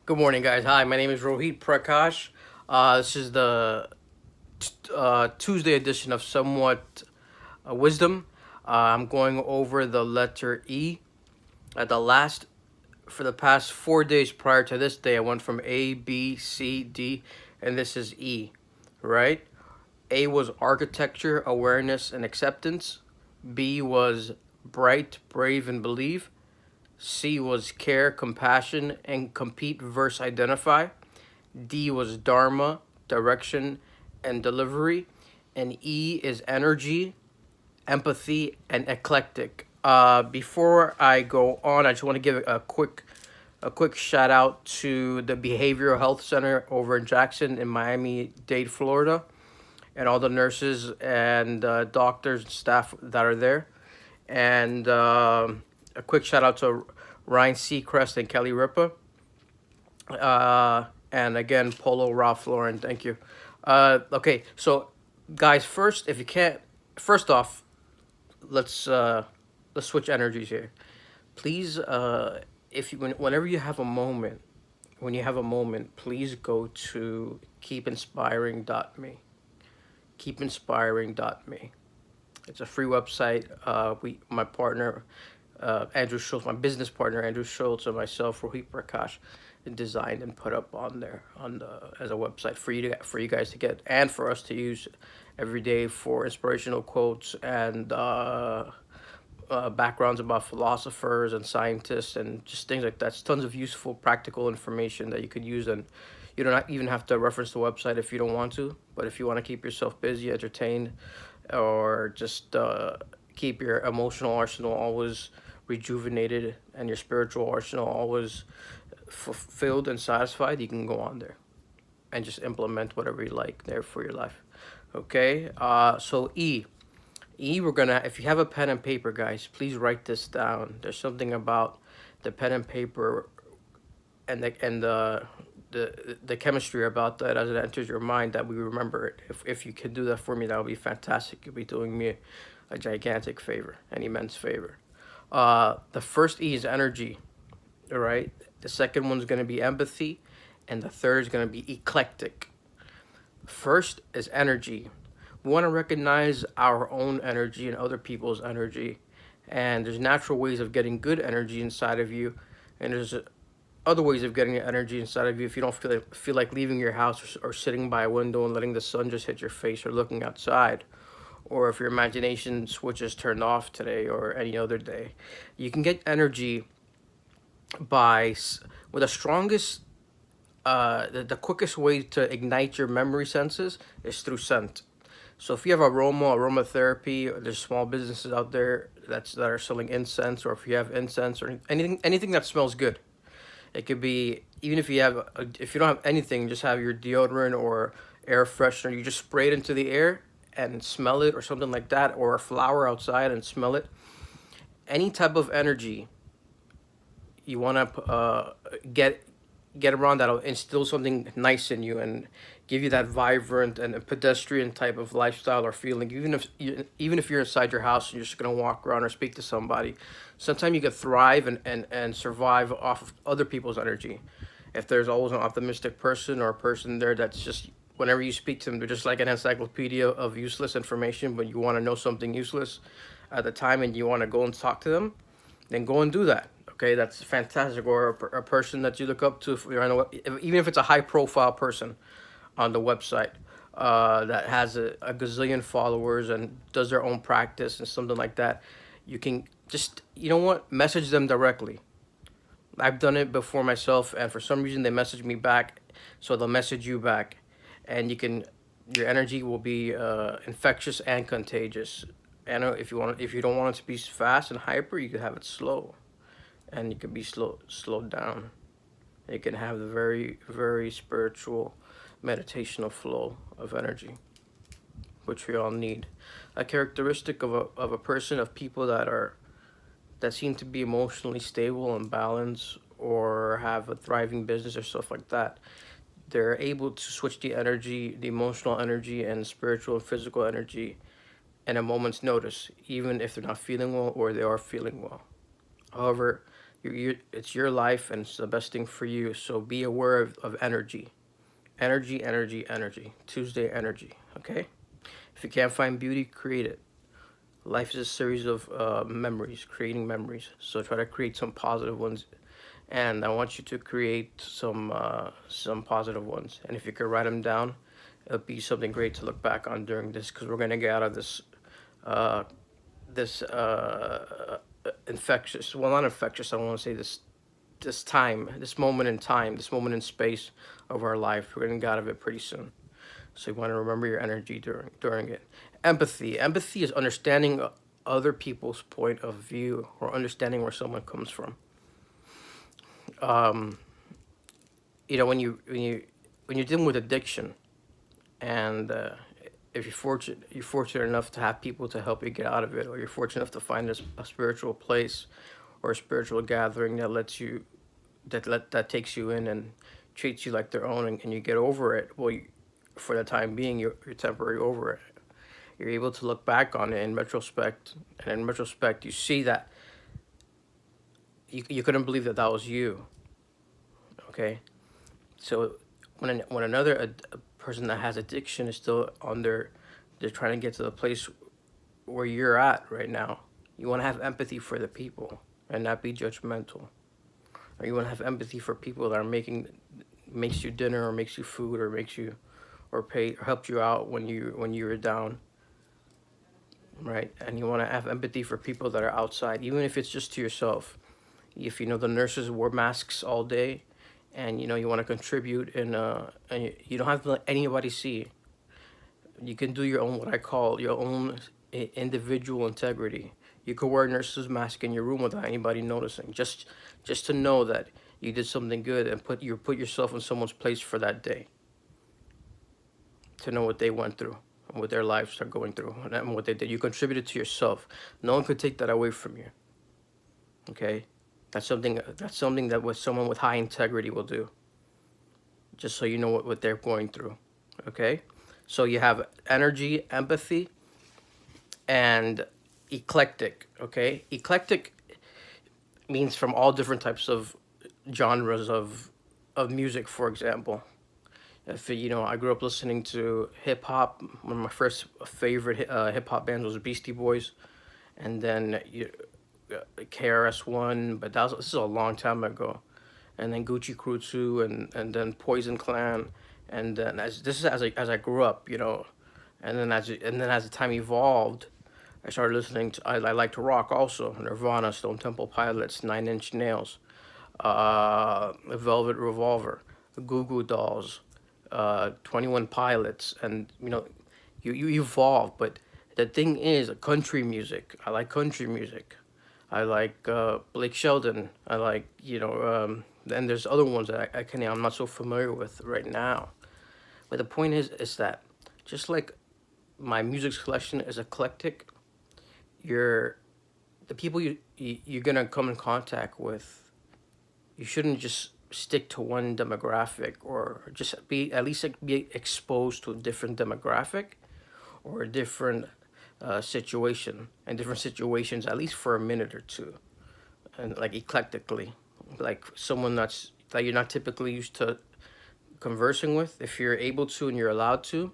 Good morning, guys. Hi, my name is Rohit Prakash. This is the Tuesday edition of Somewhat Wisdom. I'm going over the letter E. At the last, for the past 4 days prior to this day, I went from A, B, C, D, and this is E, right? A was architecture, awareness, and acceptance. B was bright, brave, and believe. C was care, compassion, and compete versus identify. D was Dharma, direction, and delivery. And E is energy, empathy, and eclectic. Before I go on, I just want to give a quick shout out to the Behavioral Health Center over in Jackson in Miami-Dade, Florida, and all the nurses and doctors and staff that are there. And a quick shout out to Ryan Seacrest and Kelly Ripa. And again, Polo Ralph Lauren, thank you. Okay, so guys, first, if you can't, first off, let's uh, let's switch energies here. Please, if you whenever you have a moment, when you have a moment, please go to keepinspiring.me. Keepinspiring.me. It's a free website. My partner, Andrew Schultz, my business partner Andrew Schultz, and myself, Rohit Prakash, designed and put up on there on the as a website for you guys to get and for us to use every day for inspirational quotes and backgrounds about philosophers and scientists and just things like that. It's tons of useful, practical information that you could use, and you don't even have to reference the website if you don't want to. But if you want to keep yourself busy, entertained, or just keep your emotional arsenal always rejuvenated and your spiritual arsenal always fulfilled and satisfied, you can go on there and just implement whatever you like there for your life. Okay, so E, we're gonna, if you have a pen and paper, guys, please write this down. There's something about the pen and paper and the chemistry about that as it enters your mind that we remember it. If you could do that for me, that would be fantastic. You'd be doing me a gigantic favor, an immense favor. The first E is energy, all right? The second one's gonna be empathy, and the third is gonna be eclectic. First is energy. We want to recognize our own energy and other people's energy. And there's natural ways of getting good energy inside of you. And there's other ways of getting energy inside of you if you don't feel like leaving your house or sitting by a window and letting the sun just hit your face or looking outside. Or if your imagination switch is turned off today or any other day. You can get energy by, with the strongest the quickest way to ignite your memory senses is through scent. So if you have aromatherapy, there's small businesses out there that are selling incense, or if you have incense or anything that smells good. It could be, even if if you don't have anything, just have your deodorant or air freshener. You just spray it into the air and smell it, or something like that, or a flower outside and smell it. Any type of energy you want to get around that'll instill something nice in you and give you that vibrant and a pedestrian type of lifestyle or feeling. Even if you're inside your house and you're just gonna walk around or speak to somebody, sometimes you can thrive and survive off of other people's energy. If there's always an optimistic person or a person there that's just, whenever you speak to them, they're just like an encyclopedia of useless information, but you want to know something useless at the time and you want to go and talk to them, then go and do that. Okay, that's fantastic. Or a person that you look up to, if you're on even if it's a high profile person on the website that has a gazillion followers and does their own practice and something like that, you can just, you know what, message them directly. I've done it before myself, and for some reason they message me back, so they'll message you back, and your energy will be infectious and contagious. And if you don't want it to be fast and hyper, you can have it slow, and you can be slowed down. You can have the very very spiritual, meditational flow of energy, which we all need. A characteristic of a person, of people that seem to be emotionally stable and balanced or have a thriving business or stuff like that, they're able to switch the energy, the emotional energy and spiritual and physical energy in a moment's notice, even if they're not feeling well or they are feeling well. However, It's your life, and it's the best thing for you. So be aware of energy. Energy, energy, energy. Tuesday energy. Okay? If you can't find beauty, create it. Life is a series of memories, creating memories. So try to create some positive ones, and I want you to create some positive ones. And if you could write them down, it'll be something great to look back on during this, because we're gonna get out of uh, this infectious. Well, not infectious. I don't want to say this time, this moment in time, this moment in space of our life. We're gonna get out of it pretty soon. So you want to remember your energy during it. Empathy. Empathy is understanding other people's point of view, or understanding where someone comes from. Um, when you're dealing with addiction, and if you're fortunate enough to have people to help you get out of it, or you're fortunate enough to find a spiritual place or a spiritual gathering that lets you that takes you in and treats you like their own, and you get over it. Well, for the time being, you're temporarily over it. You're able to look back on it in retrospect, and in retrospect, you see that you couldn't believe that that was you. Okay, so when another a person that has addiction is still on their, they're trying to get to the place where you're at right now. You want to have empathy for the people and not be judgmental. Or you want to have empathy for people that are makes you dinner, or makes you food, or makes you, or pay, or helped you out when you were down, right? And you want to have empathy for people that are outside, even if it's just to yourself. If you know the nurses wore masks all day, and you want to contribute, and you don't have to let anybody see. You can do your own, what I call your own individual integrity. You could wear a nurse's mask in your room without anybody noticing. Just to know that you did something good, and put yourself in someone's place for that day. To know what they went through, and what their lives are going through, and what they did. You contributed to yourself. No one could take that away from you. Okay, that's something that with someone with high integrity will do. Just so you know what they're going through. Okay, so you have energy, empathy, and eclectic. Okay, eclectic means from all different types of genres of music. For example, if I grew up listening to hip hop. One of my first favorite hip hop bands was Beastie Boys, and then KRS-One, but this is a long time ago. And then Gucci Crew too, and then Poison Clan, and then as I grew up, and then as the time evolved, I started listening to, I like to rock also. Nirvana, Stone Temple Pilots, Nine Inch Nails, Velvet Revolver, the Goo Goo Dolls, 21 Pilots, and you evolve. But the thing is, country music. I like country music. I like Blake Shelton. I like and there's other ones that I'm not so familiar with right now. But the point is that just like my music selection is eclectic, you're the people you're gonna come in contact with. You shouldn't just stick to one demographic, or just be at least like, be exposed to a different demographic, or a different situation, and different situations at least for a minute or two, and like eclectically, like someone that you're not typically used to conversing with, if you're able to and you're allowed to.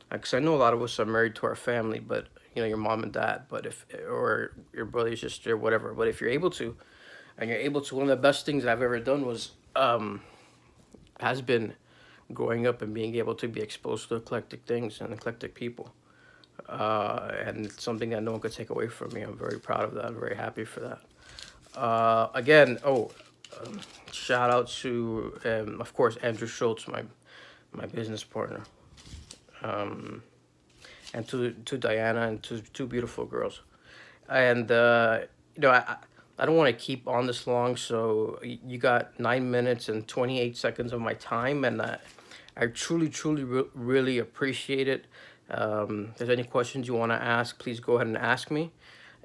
Because I know a lot of us are married to our family, but your mom and dad, but if, or your brother, your sister, whatever. But if you're able to, and you're able to, one of the best things I've ever done was has been growing up and being able to be exposed to eclectic things and eclectic people. And it's something that no one could take away from me. I'm very proud of that. I'm very happy for that. Again, shout out to, of course, Andrew Schultz, my business partner, and to Diana, and to two beautiful girls. And I don't want to keep on this long, so you got 9 minutes and 28 seconds of my time, and I truly, truly, really appreciate it. If there's any questions you want to ask, please go ahead and ask me.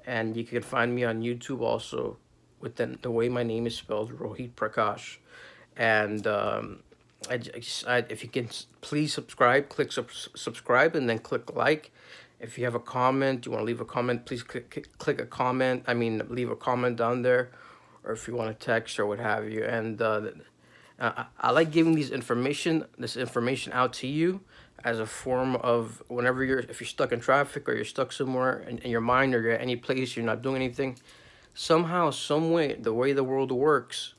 And you can find me on YouTube also, with the way my name is spelled, Rohit Prakash. And if you can, please subscribe, click subscribe, and then click like. If you have a comment, you want to leave a comment, please click a comment. I mean, leave a comment down there, or if you want to text or what have you. And I like giving this information out to you as a form of whenever if you're stuck in traffic or you're stuck somewhere in your mind or you're at any place, you're not doing anything, somehow, some way, the way the world works,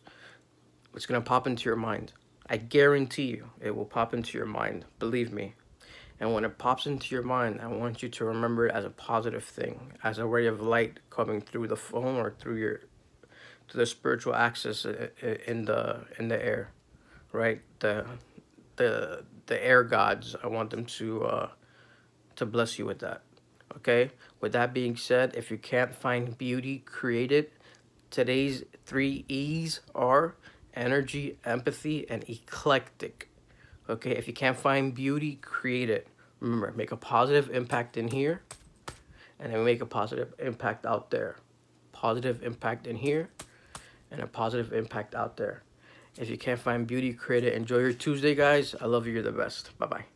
it's going to pop into your mind. I guarantee you it will pop into your mind. Believe me. And when it pops into your mind, I want you to remember it as a positive thing, as a ray of light coming through the phone or through your to the spiritual axis in the air, right? The air gods. I want them to bless you with that. Okay. With that being said, if you can't find beauty, create it. Today's 3 E's are energy, empathy, and eclectic. Okay, if you can't find beauty, create it. Remember, make a positive impact in here, and then make a positive impact out there. Positive impact in here, and a positive impact out there. If you can't find beauty, create it. Enjoy your Tuesday, guys. I love you. You're the best. Bye-bye.